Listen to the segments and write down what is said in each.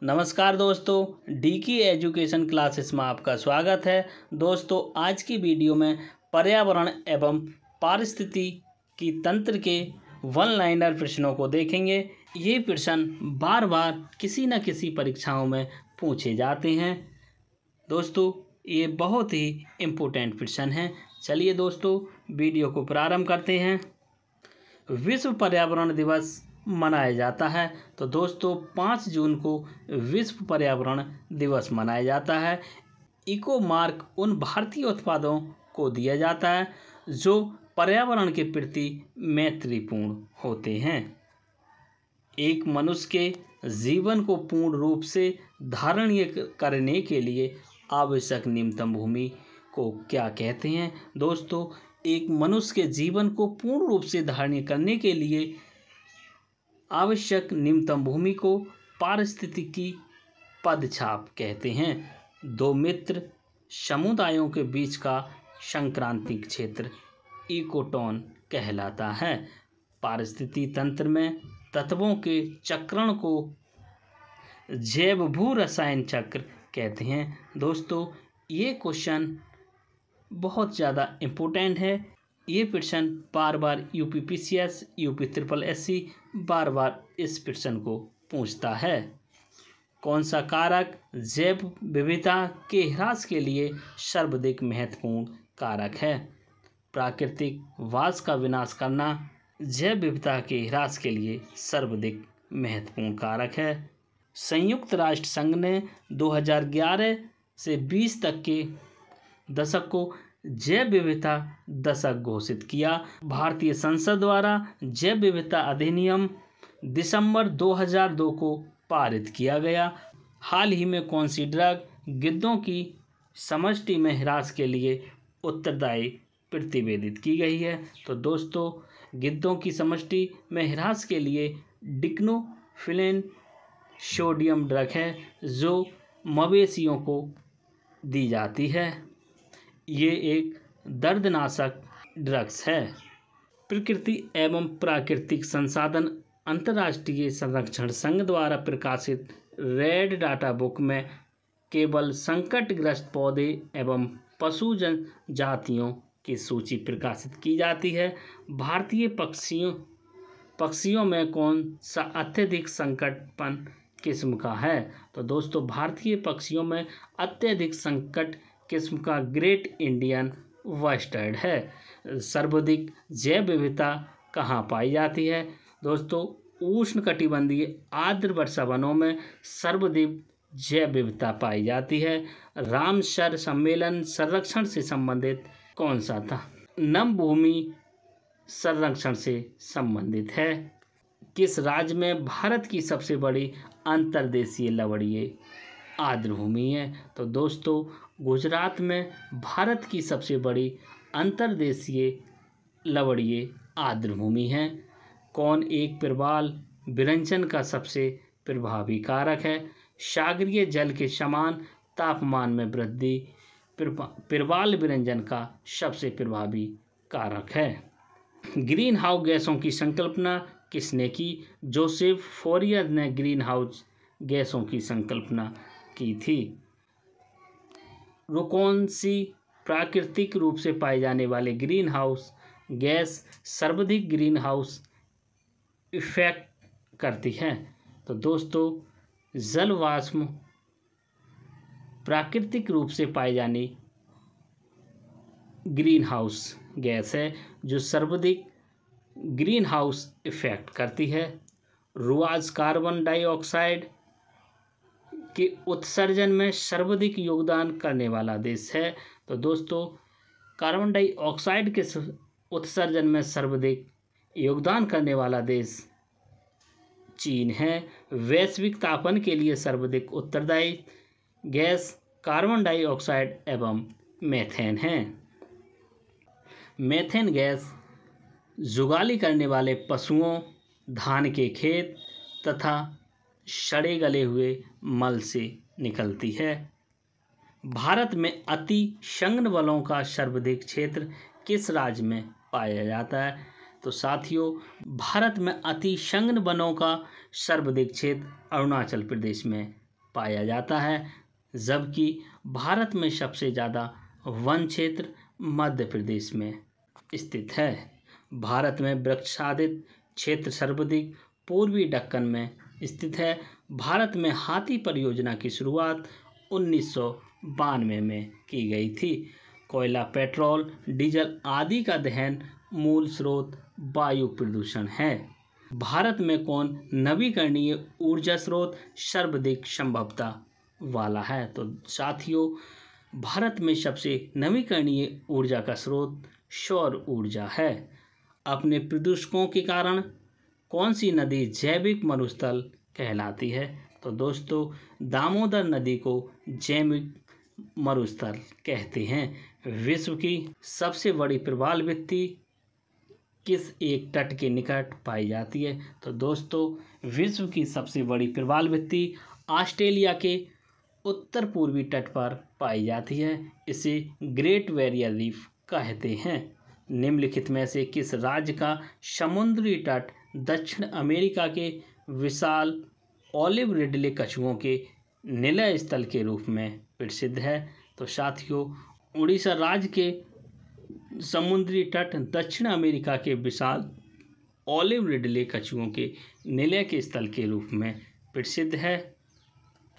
नमस्कार दोस्तों, DK education classes में आपका स्वागत है। दोस्तों, आज की वीडियो में पर्यावरण एवं पारिस्थितिकी तंत्र के वन लाइनर प्रश्नों को देखेंगे। ये प्रश्न बार बार किसी न किसी परीक्षाओं में पूछे जाते हैं। दोस्तों, ये बहुत ही इम्पोर्टेंट प्रश्न हैं। चलिए दोस्तों, वीडियो को प्रारंभ करते हैं। विश्व पर्यावरण दिवस मनाया जाता है। तो दोस्तों, 5 जून को विश्व पर्यावरण दिवस मनाया जाता है। इको मार्क उन भारतीय उत्पादों को दिया जाता है जो पर्यावरण के प्रति मैत्रीपूर्ण होते हैं। एक मनुष्य के जीवन को पूर्ण रूप से धारणीय करने के लिए आवश्यक न्यूनतम भूमि को क्या कहते हैं? दोस्तों, एक मनुष्य के जीवन को पूर्ण रूप से धारणीय करने के लिए आवश्यक न्यूनतम भूमि को पारिस्थितिकी पदछाप कहते हैं। दो मित्र समुदायों के बीच का संक्रांतिक क्षेत्र इकोटोन कहलाता है। पारिस्थितिकी तंत्र में तत्वों के चक्रण को जैव भू रसायन चक्र कहते हैं। दोस्तों, ये क्वेश्चन बहुत ज़्यादा इम्पोर्टेंट है। ये प्रश्न बार बार यूपीपीसीएस, यूपी ट्रिपल एससी बार बार इस प्रश्न को पूछता है। कौन सा कारक जैव विविधता के ह्रास के लिए सर्वाधिक महत्वपूर्ण कारक है? प्राकृतिक वास का विनाश करना जैव विविधता के ह्रास के लिए सर्वाधिक महत्वपूर्ण कारक है। संयुक्त राष्ट्र संघ ने 2011 से 20 तक के दशक को जैव विविधता दशक घोषित किया। भारतीय संसद द्वारा जैव विविधता अधिनियम दिसंबर 2002 को पारित किया गया। हाल ही में कौन सी ड्रग गिद्धों की समष्टि में ह्रास के लिए उत्तरदायी प्रतिवेदित की गई है? तो दोस्तों, गिद्धों की समष्टि में ह्रास के लिए डिक्लोफिनेक सोडियम ड्रग है जो मवेशियों को दी जाती है। ये एक दर्दनाशक ड्रग्स है। प्रकृति एवं प्राकृतिक संसाधन अंतर्राष्ट्रीय संरक्षण संघ द्वारा प्रकाशित रेड डाटा बुक में केवल संकटग्रस्त पौधे एवं पशु जातियों की सूची प्रकाशित की जाती है। भारतीय पक्षियों में कौन सा अत्यधिक संकटपन किस्म का है? तो दोस्तों, भारतीय पक्षियों में अत्यधिक संकट किस्म का ग्रेट इंडियन बस्टर्ड है। सर्वाधिक जैव विविधता कहाँ पाई जाती है? दोस्तों, उष्णकटिबंधीय आर्द्र वर्षा वनों में सर्वाधिक जैव विविधता पाई जाती है। रामसर सम्मेलन संरक्षण से संबंधित कौन सा था? नम भूमि संरक्षण से संबंधित है। किस राज्य में भारत की सबसे बड़ी अंतर्देशीय लवणीय आर्द्र भूमि है? तो दोस्तों, गुजरात में भारत की सबसे बड़ी अंतर्देशीय लवणीय आर्द्र भूमि है। कौन एक प्रवाल विरंजन का सबसे प्रभावी कारक है? सागरीय जल के समान तापमान में वृद्धि प्रवाल विरंजन का सबसे प्रभावी कारक है। ग्रीन हाउस गैसों की संकल्पना किसने की? जोसेफ फोरियर ने ग्रीन हाउस गैसों की संकल्पना की थी। कौन सी प्राकृतिक रूप से पाए जाने वाले ग्रीन हाउस गैस सर्वाधिक ग्रीन हाउस इफेक्ट करती है? तो दोस्तों, जल वाष्प प्राकृतिक रूप से पाई जाने ग्रीन हाउस गैस है जो सर्वाधिक ग्रीन हाउस इफेक्ट करती है। रुआज कार्बन डाइऑक्साइड के उत्सर्जन में सर्वाधिक योगदान करने वाला देश है। तो दोस्तों, कार्बन डाइऑक्साइड के उत्सर्जन में सर्वाधिक योगदान करने वाला देश चीन है। वैश्विक तापन के लिए सर्वाधिक उत्तरदायी गैस कार्बन डाइऑक्साइड एवं मीथेन है। मीथेन गैस जुगाली करने वाले पशुओं, धान के खेत तथा सड़े गले हुए मल से निकलती है। भारत में अति संघन वनों का सर्वाधिक क्षेत्र किस राज्य में पाया जाता है? तो साथियों, भारत में अति संघन वनों का सर्वाधिक क्षेत्र अरुणाचल प्रदेश में पाया जाता है, जबकि भारत में सबसे ज़्यादा वन क्षेत्र मध्य प्रदेश में स्थित है। भारत में वृक्षाच्छादित क्षेत्र सर्वाधिक पूर्वी दक्कन में स्थित है। भारत में हाथी परियोजना की शुरुआत 1992 में की गई थी। कोयला, पेट्रोल, डीजल आदि का दहन मूल स्रोत वायु प्रदूषण है। भारत में कौन नवीकरणीय ऊर्जा स्रोत सर्वाधिक संभावना वाला है? तो साथियों, भारत में सबसे नवीकरणीय ऊर्जा का स्रोत सौर ऊर्जा है। अपने प्रदूषकों के कारण कौन सी नदी जैविक मरुस्थल कहलाती है? तो दोस्तों, दामोदर नदी को जैविक मरुस्थल कहते हैं। विश्व की सबसे बड़ी प्रवाल भित्ति किस एक तट के निकट पाई जाती है? तो दोस्तों, विश्व की सबसे बड़ी प्रवाल भित्ति ऑस्ट्रेलिया के उत्तर पूर्वी तट पर पाई जाती है। इसे ग्रेट बैरियर रीफ कहते हैं। निम्नलिखित में से किस राज्य का समुद्री तट दक्षिण अमेरिका के विशाल ओलिव रिडले कछुओं के निलय स्थल के रूप में प्रसिद्ध है? तो साथियों, उड़ीसा राज्य के समुद्री तट दक्षिण अमेरिका के विशाल ओलिव रिडले कछुओं के निलय के स्थल के रूप में प्रसिद्ध है।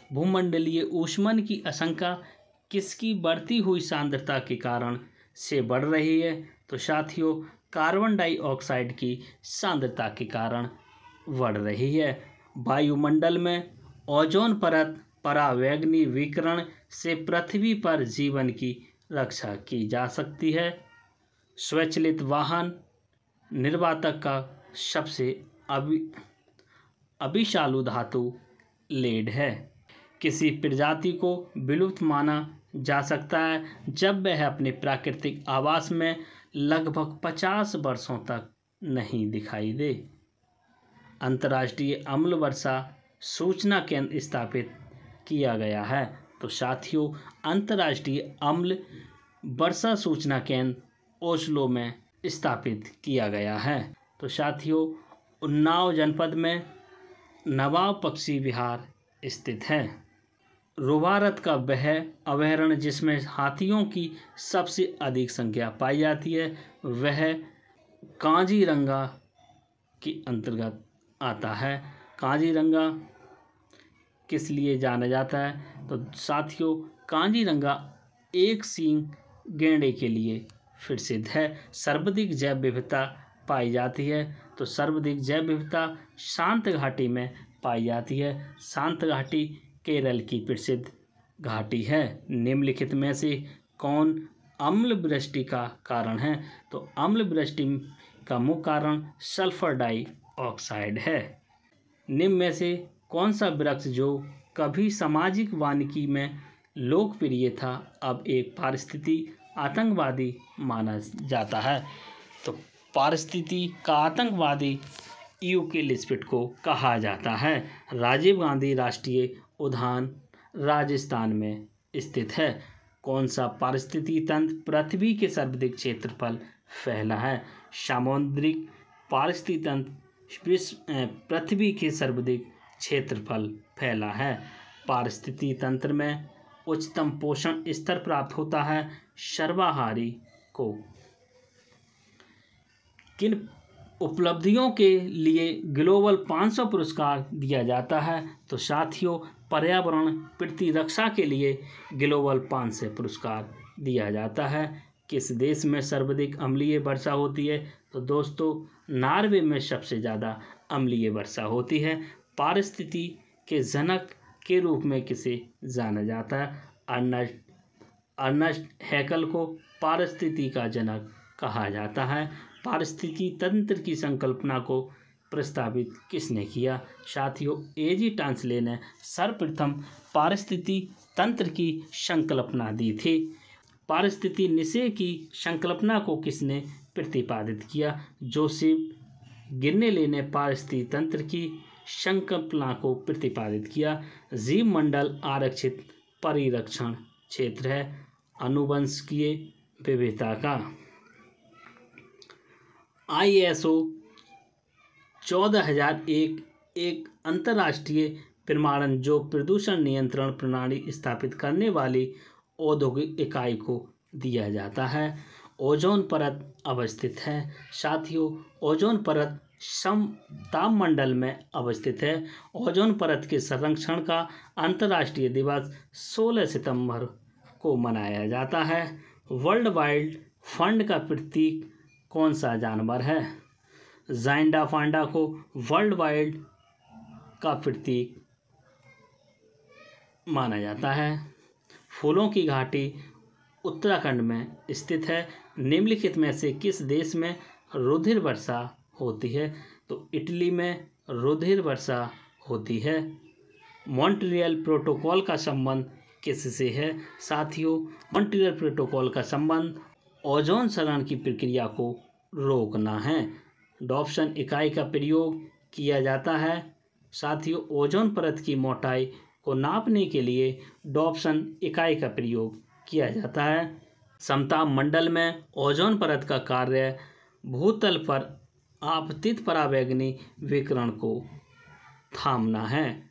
भूमंडलीय ऊष्मन की आशंका किसकी बढ़ती हुई सांद्रता के कारण से बढ़ रही है? तो साथियों, कार्बन डाइऑक्साइड की सांद्रता के कारण बढ़ रही है। वायुमंडल में ओजोन परत परावैंगनी विकिरण से पृथ्वी पर जीवन की रक्षा की जा सकती है। स्वचालित वाहन निर्वातक का सबसे अभिशालु धातु लेड है। किसी प्रजाति को विलुप्त माना जा सकता है जब वह अपने प्राकृतिक आवास में लगभग 50 वर्षों तक नहीं दिखाई दे। अंतर्राष्ट्रीय अम्ल वर्षा सूचना केंद्र स्थापित किया गया है। तो साथियों, अंतर्राष्ट्रीय अम्ल वर्षा सूचना केंद्र ओस्लो में स्थापित किया गया है। तो साथियों, उन्नाव जनपद में नवाब पक्षी विहार स्थित है। रोवारत का वह अभयारण्य जिसमें हाथियों की सबसे अधिक संख्या पाई जाती है, वह काजीरंगा के अंतर्गत आता है। काजीरंगा किस लिए जाना जाता है? तो साथियों, काजीरंगा एक सींग गैंडे के लिए प्रसिद्ध है। सर्वाधिक जैव विविधता पाई जाती है। तो सर्वाधिक जैव विविधता शांत घाटी में पाई जाती है। शांत घाटी केरल की प्रसिद्ध घाटी है। निम्नलिखित में से कौन अम्ल वृष्टि का कारण है? तो अम्ल वृष्टि का मुख्य कारण सल्फर डाइऑक्साइड है। निम्न में से कौन सा वृक्ष जो कभी सामाजिक वानिकी में लोकप्रिय था, अब एक पारिस्थितिकी आतंकवादी माना जाता है? तो पारिस्थितिकी का आतंकवादी यूकेलिप्टस को कहा जाता है। राजीव गांधी राष्ट्रीय उद्यान राजस्थान में स्थित है। कौन सा पारिस्थितिकी तंत्र पृथ्वी के सर्वाधिक क्षेत्रफल फैला है? सामुद्रिक पारिस्थितिकी तंत्र पृथ्वी के सर्वाधिक क्षेत्रफल फैला है। पारिस्थितिकी तंत्र में उच्चतम पोषण स्तर प्राप्त होता है सर्वाहारी को। किन उपलब्धियों के लिए ग्लोबल 500 पुरस्कार दिया जाता है? तो साथियों, पर्यावरण प्रतिरक्षा के लिए ग्लोबल 500 पुरस्कार दिया जाता है। किस देश में सर्वाधिक अम्लीय वर्षा होती है? तो दोस्तों, नॉर्वे में सबसे ज़्यादा अम्लीय वर्षा होती है। पारिस्थितिकी के जनक के रूप में किसे जाना जाता है? अर्नस्ट हैकल को पारिस्थितिकी का जनक कहा जाता है। पारिस्थितिकी तंत्र की संकल्पना को प्रस्तावित किसने किया? साथियों, एजी टांसले ने सर्वप्रथम पारिस्थितिकी तंत्र की संकल्पना दी थी। पारिस्थितिकी निषेध की संकल्पना को किसने प्रतिपादित किया? जोसेफ गिरनेले ने पारिस्थितिकी तंत्र की संकल्पना को प्रतिपादित किया। जीव मंडल आरक्षित परिरक्षण क्षेत्र है। आनुवंशिकीय विविधता का ISO 14001 एक अंतर्राष्ट्रीय प्रमाणन जो प्रदूषण नियंत्रण प्रणाली स्थापित करने वाली औद्योगिक इकाई को दिया जाता है। ओजोन परत अवस्थित है। साथियों, ओजोन परत समतापमंडल में अवस्थित है। ओजोन परत के संरक्षण का अंतर्राष्ट्रीय दिवस 16 सितंबर को मनाया जाता है। वर्ल्ड वाइल्ड फंड का प्रतीक कौन सा जानवर है? जाइंडा फांडा को वर्ल्ड वाइल्ड का प्रतीक माना जाता है। फूलों की घाटी उत्तराखंड में स्थित है। निम्नलिखित में से किस देश में रुधिर वर्षा होती है? तो इटली में रुधिर वर्षा होती है। मॉन्ट्रियल प्रोटोकॉल का संबंध किससे है? साथियों, मॉन्ट्रियल प्रोटोकॉल का संबंध ओजोन क्षरण की प्रक्रिया को रोकना है। डॉप्सन इकाई का प्रयोग किया जाता है। साथियों, ओजोन परत की मोटाई को नापने के लिए डॉप्सन इकाई का प्रयोग किया जाता है। समताप मंडल में ओजोन परत का कार्य भूतल पर आपतित पराबैंगनी विकिरण को थामना है।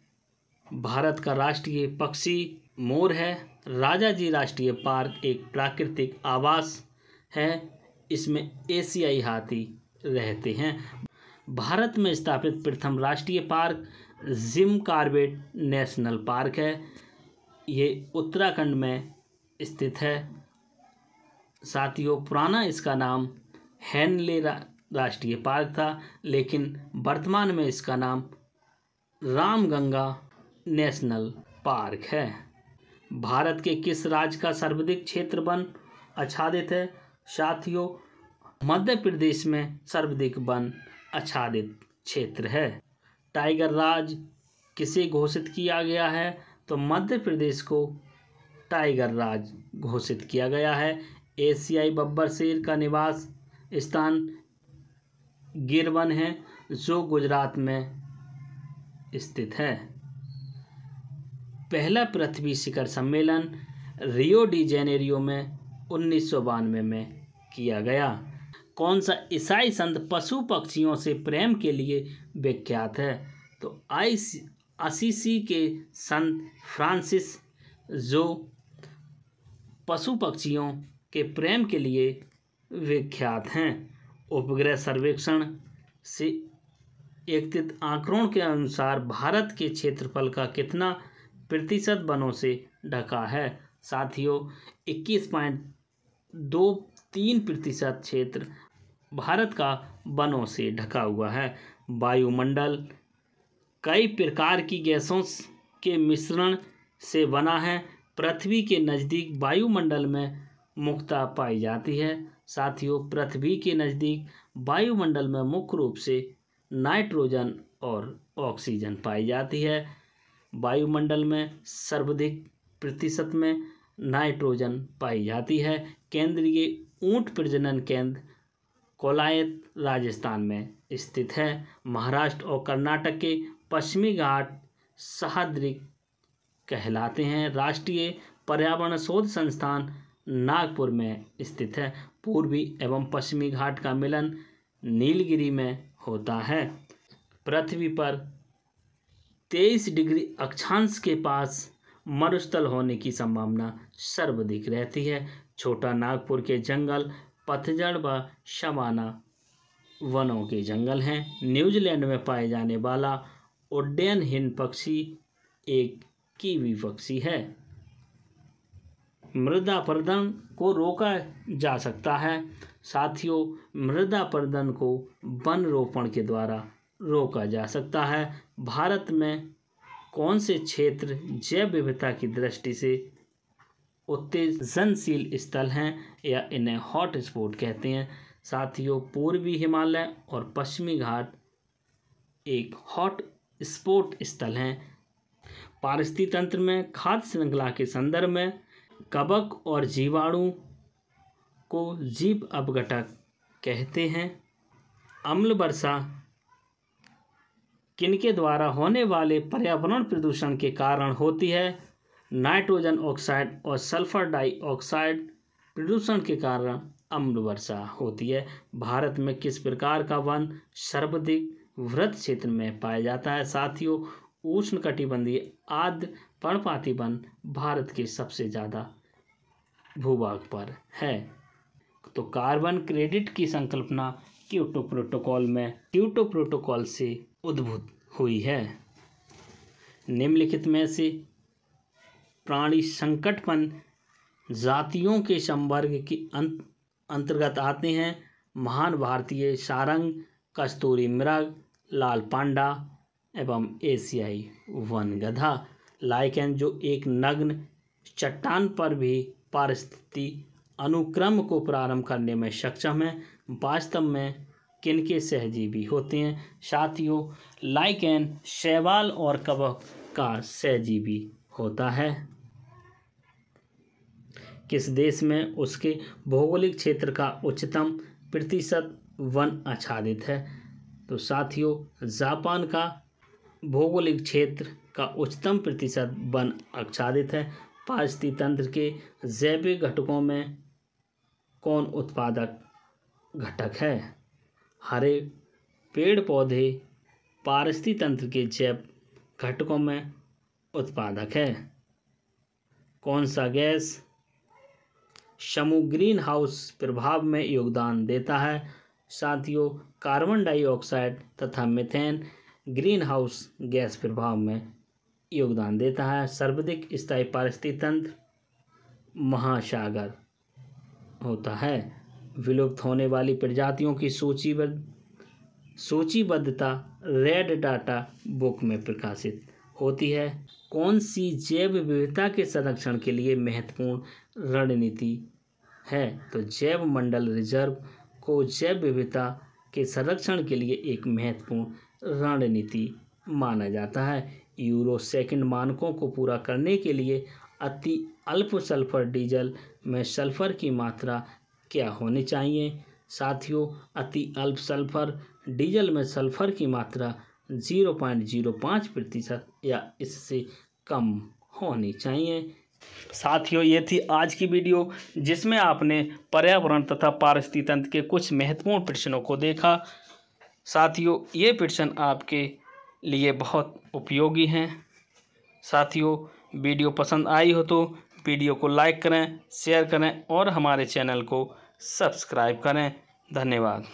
भारत का राष्ट्रीय पक्षी मोर है। राजाजी राष्ट्रीय पार्क एक प्राकृतिक आवास है। इसमें एशियाई हाथी रहते हैं। भारत में स्थापित प्रथम राष्ट्रीय park Jim Corbett national park है। ये उत्तराखंड में स्थित है। साथियों, पुराना इसका नाम हेनले राष्ट्रीय पार्क था, लेकिन वर्तमान में इसका नाम रामगंगा नेशनल पार्क है। भारत के किस राज्य का सर्वाधिक क्षेत्र वन आच्छादित है? साथियों, मध्य प्रदेश में सर्वाधिक वन आच्छादित क्षेत्र है। टाइगर राज किसे घोषित किया गया है? तो मध्य प्रदेश को टाइगर राज घोषित किया गया है। एशियाई बब्बर शेर का निवास स्थान गिर वन है, जो गुजरात में स्थित है। पहला पृथ्वी शिखर सम्मेलन रियो डी जेनेरियो में 1992 में किया गया। कौन सा ईसाई संत पशु पक्षियों से प्रेम के लिए विख्यात है? तो असीसी के संत फ्रांसिस, जो पशु पक्षियों के प्रेम के लिए विख्यात हैं। उपग्रह सर्वेक्षण से एकत्रित आंकड़ों के अनुसार भारत के क्षेत्रफल का कितना प्रतिशत वनों से ढका है? साथियों, 21.23% क्षेत्र भारत का वनों से ढका हुआ है। वायुमंडल कई प्रकार की गैसों के मिश्रण से बना है। पृथ्वी के नज़दीक वायुमंडल में मुक्तता पाई जाती है। साथियों, पृथ्वी के नज़दीक वायुमंडल में मुख्य रूप से नाइट्रोजन और ऑक्सीजन पाई जाती है। वायुमंडल में सर्वाधिक प्रतिशत में नाइट्रोजन पाई जाती है। केंद्रीय ऊंट प्रजनन केंद्र कोलायत राजस्थान में स्थित है। महाराष्ट्र और कर्नाटक के पश्चिमी घाट सह्याद्री कहलाते हैं। राष्ट्रीय पर्यावरण शोध संस्थान नागपुर में स्थित है। पूर्वी एवं पश्चिमी घाट का मिलन नीलगिरी में होता है। पृथ्वी पर 23 डिग्री अक्षांश के पास मरुस्थल होने की संभावना सर्वाधिक रहती है। छोटा नागपुर के जंगल पतझड़ व सवाना वनों के जंगल हैं। न्यूजीलैंड में पाए जाने वाला उड्डयनहीन पक्षी एक कीवी पक्षी है। मृदा अपरदन को रोका जा सकता है। साथियों, मृदा अपरदन को वन रोपण के द्वारा रोका जा सकता है। भारत में कौन से क्षेत्र जैव विविधता की दृष्टि से उत्तेजनशील स्थल हैं या इन्हें हॉट स्पॉट कहते हैं? साथियों, पूर्वी हिमालय और पश्चिमी घाट एक हॉट स्पॉट स्थल हैं। पारिस्थितिकी तंत्र में खाद्य श्रृंखला के संदर्भ में कवक और जीवाणु को जीव अपघटक कहते हैं। अम्ल वर्षा किनके द्वारा होने वाले पर्यावरण प्रदूषण के कारण होती है? नाइट्रोजन ऑक्साइड और सल्फर डाइऑक्साइड प्रदूषण के कारण अम्ल वर्षा होती है। भारत में किस प्रकार का वन सर्वाधिक वृहद क्षेत्र में पाया जाता है? साथियों, उष्णकटिबंधीय आर्द्र पर्णपाती वन भारत के सबसे ज़्यादा भूभाग पर है। तो कार्बन क्रेडिट की संकल्पना क्योटो प्रोटोकॉल से उद्भूत हुई है। निम्नलिखित में से प्राणी संकटपन्न जातियों के संवर्ग के अंतर्गत आते हैं महान भारतीय सारंग, कस्तूरी मृग, लाल पांडा एवं एशियाई वनगधा। लाइकेन जो एक नग्न चट्टान पर भी पारिस्थितिकी अनुक्रम को प्रारंभ करने में सक्षम है, वास्तव में किनके सहजीवी होते हैं। साथियों, लाइकेन शैवाल और कवक का सहजीवी होता है। किस देश में उसके भौगोलिक क्षेत्र का उच्चतम प्रतिशत वन आच्छादित है। तो साथियों, जापान का भौगोलिक क्षेत्र का उच्चतम प्रतिशत वन आच्छादित है। पारिस्थितिकी तंत्र के जैविक घटकों में कौन उत्पादक घटक है। हरे पेड़ पौधे पारिस्थितिकी तंत्र के जैव घटकों में उत्पादक है। कौन सा गैस समूह ग्रीन हाउस प्रभाव में योगदान देता है। साथियों, कार्बन डाइऑक्साइड तथा मीथेन ग्रीन हाउस गैस प्रभाव में योगदान देता है। सर्वाधिक स्थायी पारिस्थितिकी तंत्र महासागर होता है। विलुप्त होने वाली प्रजातियों की सूचीबद्धता रेड डाटा बुक में प्रकाशित होती है। कौन सी जैव विविधता के संरक्षण के लिए महत्वपूर्ण रणनीति है। तो जैव मंडल रिजर्व को जैव विविधता के संरक्षण के लिए एक महत्वपूर्ण रणनीति माना जाता है। यूरो सेकंड मानकों को पूरा करने के लिए अति अल्प सल्फर डीजल में सल्फर की मात्रा क्या होनी चाहिए। साथियों, अति अल्प सल्फर डीजल में सल्फर की मात्रा 0.05% या इससे कम होनी चाहिए। साथियों, ये थी आज की वीडियो जिसमें आपने पर्यावरण तथा पारिस्थितिकी तंत्र के कुछ महत्वपूर्ण प्रश्नों को देखा। साथियों, ये प्रश्न आपके लिए बहुत उपयोगी हैं। साथियों, वीडियो पसंद आई हो तो वीडियो को लाइक करें, शेयर करें और हमारे चैनल को सब्सक्राइब करें। धन्यवाद।